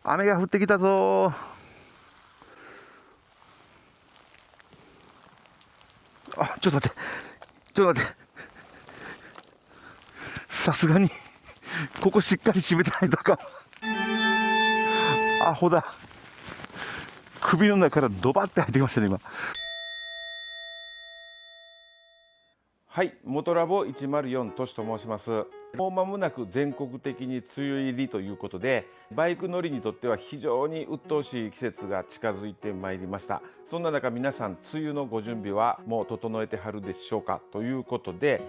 雨が降ってきたぞ。あ、ちょっと待って、ちょっと待って、さすがにここしっかり締めてないとか。アホだ。首の中からドバって入ってきましたね今。はい、元ラボ104都市と申します。もう間もなく全国的に梅雨入りということで、バイク乗りにとっては非常に鬱陶しい季節が近づいてまいりました。そんな中、皆さん梅雨のご準備はもう整えてはるでしょうかということで、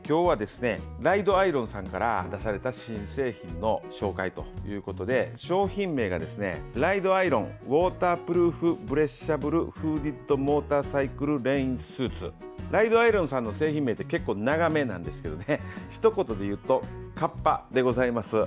今日はですね、ライドアイロンさんから出された新製品の紹介ということで、商品名がですね、ライドアイロンウォータープルーフブレッシャブルフーディッドモーターサイクルレインスーツ。ライドアイロンさんの製品名って結構長めなんですけどね、一言で言うとカッパでございます。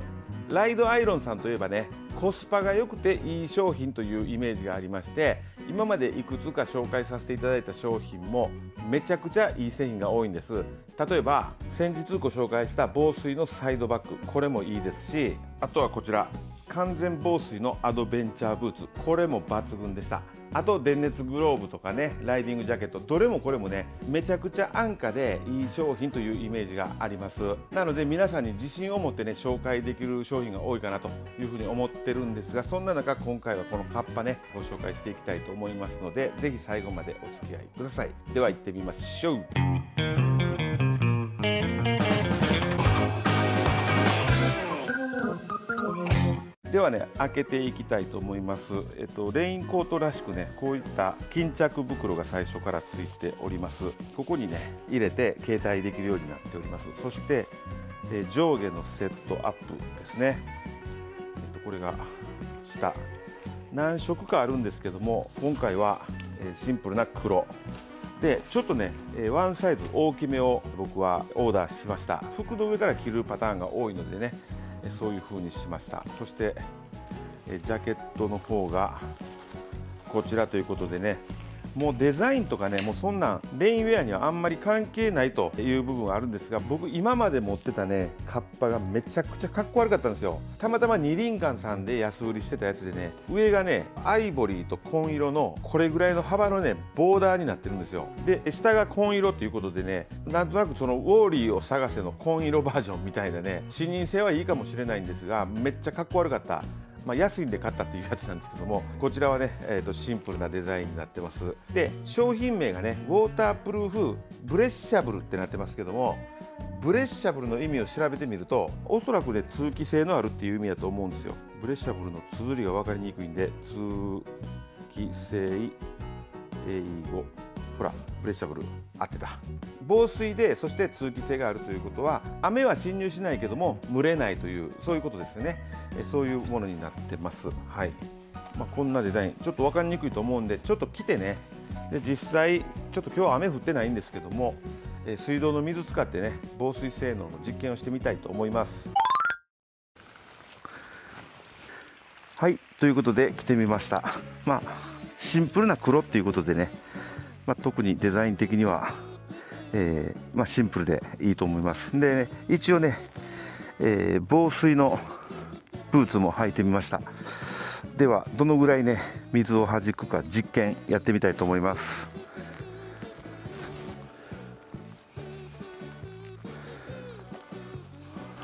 ライドアイロンさんといえばね、コスパが良くていい商品というイメージがありまして、今までいくつか紹介させていただいた商品もめちゃくちゃいい製品が多いんです。例えば先日ご紹介した防水のサイドバッグ、これもいいですし、あとはこちら完全防水のアドベンチャーブーツ、これも抜群でした。あと電熱グローブとかね、ライディングジャケット、どれもこれもね、めちゃくちゃ安価でいい商品というイメージがあります。なので皆さんに自信を持ってね、紹介できる商品が多いかなというふうに思ってるんですが、そんな中今回はこのカッパね、ご紹介していきたいと思いますので、ぜひ最後までお付き合いください。では行ってみましょう。ではね、開けていきたいと思います。レインコートらしくね、こういった巾着袋が最初からついております。ここにね、入れて携帯できるようになっております。そして、上下のセットアップですね。これが下。何色かあるんですけども、今回はシンプルな黒。でちょっとね、ワンサイズ大きめを僕はオーダーしました。服の上から着るパターンが多いのでね、そういう風にしました。そしてジャケットの方がこちらということでね、もうデザインとかね、もうそんなんレインウェアにはあんまり関係ないという部分はあるんですが、僕今まで持ってたねカッパがめちゃくちゃかっこ悪かったんですよ。たまたま二輪館さんで安売りしてたやつでね、上がねアイボリーと紺色のこれぐらいの幅のねボーダーになってるんですよ。で下が紺色ということでね、なんとなくそのウォーリーを探せの紺色バージョンみたいなね、視認性はいいかもしれないんですが、めっちゃかっこ悪かった。安いんで買ったっていうやつなんですけども、こちらはね、シンプルなデザインになってます。で商品名がね、ウォータープルーフブレッシャブルってなってますけども、ブレッシャブルの意味を調べてみると、おそらくね通気性のあるっていう意味だと思うんですよ。ブレッシャブルの綴りが分かりにくいんで、通気性英語、ほらブレッシャブル合ってた。防水で、そして通気性があるということは、雨は侵入しないけども蒸れないという、そういうことですね。そういうものになってます。はい。こんなデザインちょっと分かりにくいと思うんで、ちょっと着てね、で実際ちょっと今日は雨降ってないんですけども、水道の水使ってね防水性能の実験をしてみたいと思います。はい、ということで着てみました。シンプルな黒っていうことでね、特にデザイン的には、シンプルでいいと思います。で、ね、一応ね、防水のブーツも履いてみました。ではどのぐらいね水を弾くか実験やってみたいと思います。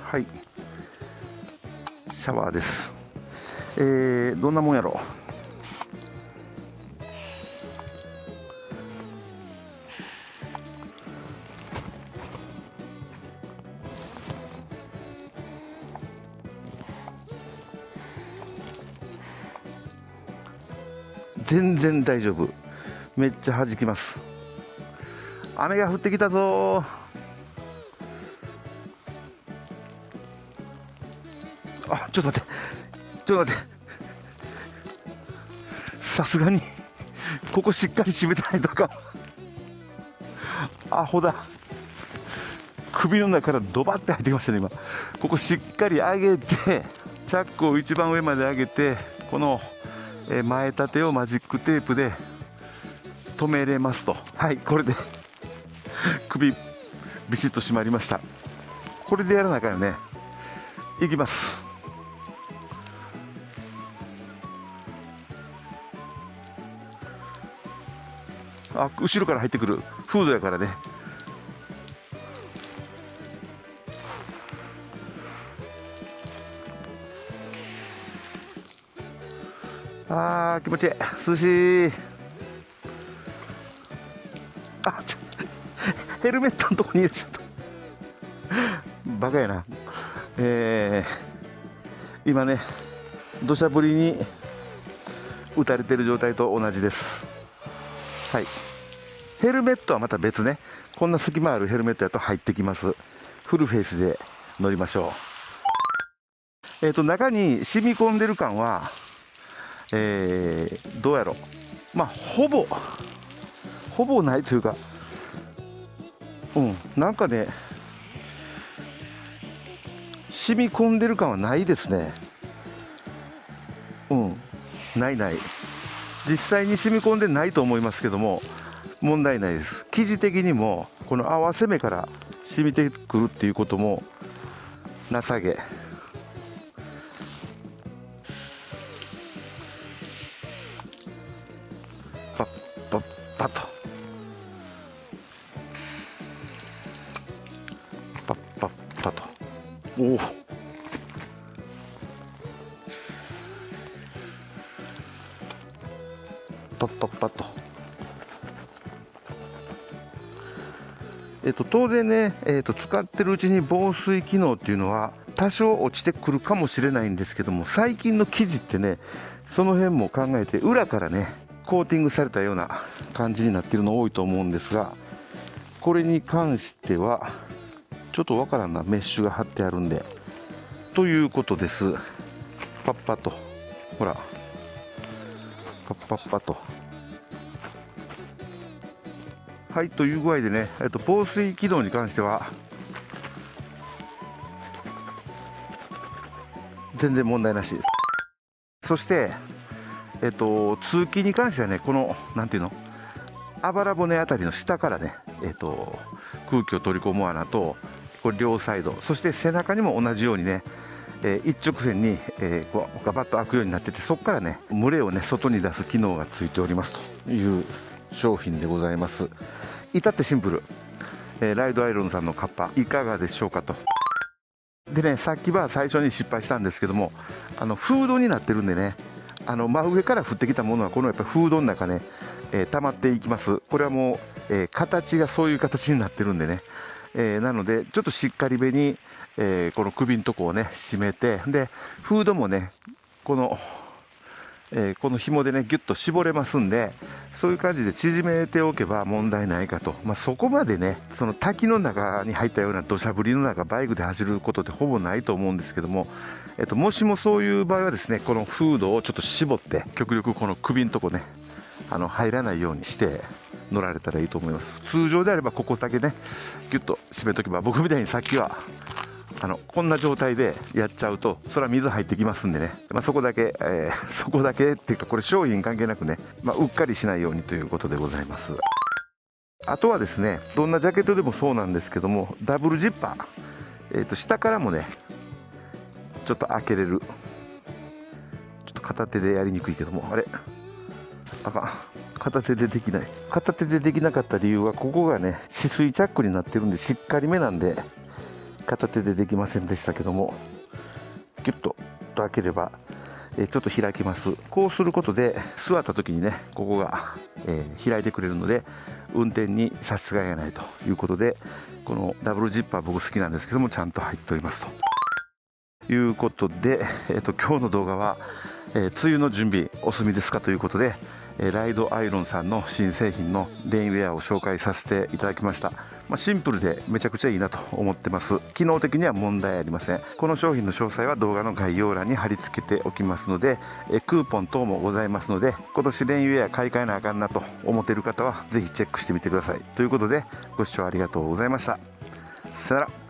はい、シャワーです。どんなもんやろ。全然大丈夫。めっちゃ弾きます。雨が降ってきたぞ。あ、ちょっと待って、ちょっと待って、さすがにここしっかり締めてないとか。アホだ。首の中からドバって入ってきましたね今。ここしっかり上げて、チャックを一番上まで上げて、この前立てをマジックテープで止めれますと。はい、これで首ビシッと締まりました。これでやらなあかんよね。いきます。あ、後ろから入ってくるフードやからね。あー、気持ちいい、涼しい。あ、ヘルメットのとこに入れちゃったバカやな。今ね、土砂降りに打たれてる状態と同じです。はい、ヘルメットはまた別ね。こんな隙間あるヘルメットやと入ってきます。フルフェイスで乗りましょう。中に染み込んでる感は、どうやろう、まあほぼないというか、なんかね、染み込んでる感はないですね。ない。実際に染み込んでないと思いますけども、問題ないです。生地的にもこの合わせ目から染みてくるっていうこともなさげ。パッパッパッとパッパッパッと、おお、パッパッパッと。当然ね、使ってるうちに防水機能っていうのは多少落ちてくるかもしれないんですけども、最近の生地ってね、その辺も考えて裏からねコーティングされたような感じになっているの多いと思うんですが、これに関してはちょっとわからんな、メッシュが貼ってあるんでということです。パッパッと、ほらパッパッパッと。はい、という具合でね、防水機能に関しては全然問題なしです。そして、通気に関してはね、このなんていうの、あばら骨あたりの下からね、空気を取り込む穴と、これ両サイド、そして背中にも同じようにね、一直線に、こうガバッと開くようになってて、そこからね蒸れをね外に出す機能がついておりますという商品でございます。至ってシンプル、ライドアイロンさんのカッパいかがでしょうかと。でね、さっきは最初に失敗したんですけども、フードになってるんでね、真上から降ってきたものはこのやっぱフードの中ね、溜まっていきます。これはもう、形がそういう形になってるんでね、なのでちょっとしっかりめに、この首のとこをね締めて、でフードもねこの紐でねギュッと絞れますんで、そういう感じで縮めておけば問題ないかと。そこまでね、その滝の中に入ったような土砂降りの中バイクで走ることってほぼないと思うんですけども、もしもそういう場合はですね、このフードをちょっと絞って極力この首のとこね入らないようにして乗られたらいいと思います。通常であればここだけねギュッと締めとけば、僕みたいにさっきはこんな状態でやっちゃうとそれは水入ってきますんでね、そこだけ、そこだけっていうか、これ商品関係なくね、うっかりしないようにということでございます。あとはですね、どんなジャケットでもそうなんですけども、ダブルジッパー、下からもねちょっと開けれる。ちょっと片手でやりにくいけども、あれあかん、片手でできない。片手でできなかった理由は、ここがね止水チャックになってるんでしっかりめなんで片手でできませんでしたけども、ギュッと開ければ、ちょっと開きます。こうすることで座った時にねここが、開いてくれるので運転に差し支えがないということで、このダブルジッパー僕好きなんですけども、ちゃんと入っておりますということで、今日の動画は、梅雨の準備お済みですかということで、ライドアイロンさんの新製品のレインウェアを紹介させていただきました。シンプルでめちゃくちゃいいなと思ってます。機能的には問題ありません。この商品の詳細は動画の概要欄に貼り付けておきますので、クーポン等もございますので、今年レインウェア買い替えなあかんなと思っている方はぜひチェックしてみてください。ということでご視聴ありがとうございました。さよなら。